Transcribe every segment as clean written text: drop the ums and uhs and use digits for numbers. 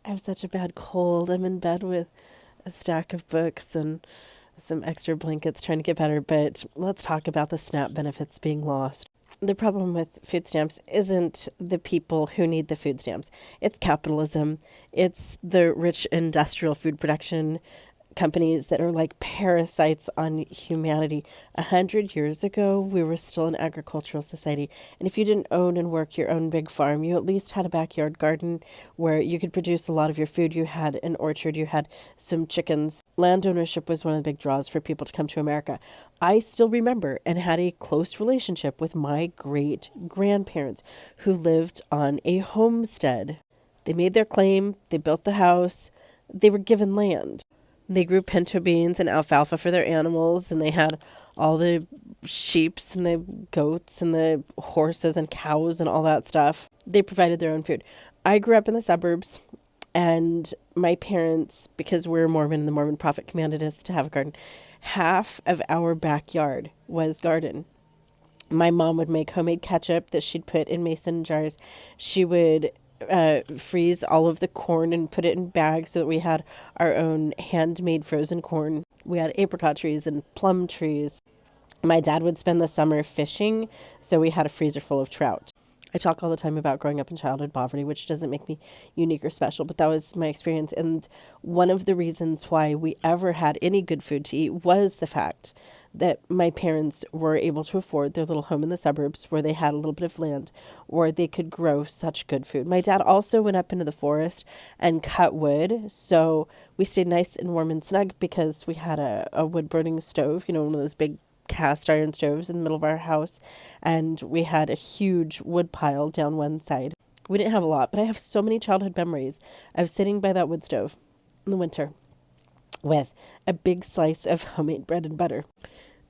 I have such a bad cold. I'm in bed with a stack of books and some extra blankets trying to get better, but let's talk about the SNAP benefits being lost. The problem with food stamps isn't the people who need the food stamps. It's capitalism. It's the rich industrial food production companies that are like parasites on humanity. 100 years ago, we were still an agricultural society. And if you didn't own and work your own big farm, you at least had a backyard garden where you could produce a lot of your food. You had an orchard, you had some chickens. Land ownership was one of the big draws for people to come to America. I still remember and had a close relationship with my great grandparents who lived on a homestead. They made their claim, they built the house, they were given land. They grew pinto beans and alfalfa for their animals, and they had all the sheeps and the goats and the horses and cows and all that stuff. They provided their own food. I grew up in the suburbs, and my parents, because we're Mormon and the Mormon prophet commanded us to have a garden, half of our backyard was garden. My mom would make homemade ketchup that she'd put in mason jars. She would freeze all of the corn and put it in bags so that we had our own handmade frozen corn. We had apricot trees and plum trees. My dad would spend the summer fishing, so we had a freezer full of trout. I talk all the time about growing up in childhood poverty, which doesn't make me unique or special, but that was my experience. And one of the reasons why we ever had any good food to eat was the fact that my parents were able to afford their little home in the suburbs where they had a little bit of land where they could grow such good food. My dad also went up into the forest and cut wood, so we stayed nice and warm and snug because we had a wood burning stove, one of those big cast iron stoves in the middle of our house, and we had a huge wood pile down one side. We didn't have a lot, but I have so many childhood memories of sitting by that wood stove in the winter with a big slice of homemade bread and butter.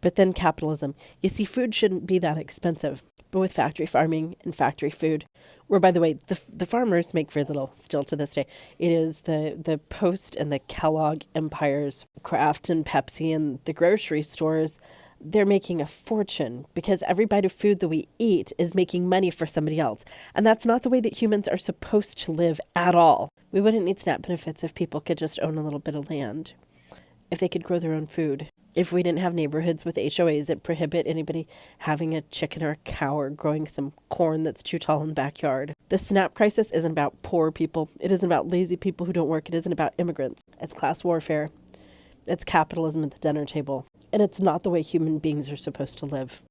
But then capitalism. You see, food shouldn't be that expensive. But with factory farming and factory food, where, by the way, the farmers make very little still to this day. It is the Post and the Kellogg empires, Kraft and Pepsi and the grocery stores. They're making a fortune because every bite of food that we eat is making money for somebody else. And that's not the way that humans are supposed to live at all. We wouldn't need SNAP benefits if people could just own a little bit of land, if they could grow their own food, if we didn't have neighborhoods with HOAs that prohibit anybody having a chicken or a cow or growing some corn that's too tall in the backyard. The SNAP crisis isn't about poor people. It isn't about lazy people who don't work. It isn't about immigrants. It's class warfare. It's capitalism at the dinner table. And it's not the way human beings are supposed to live.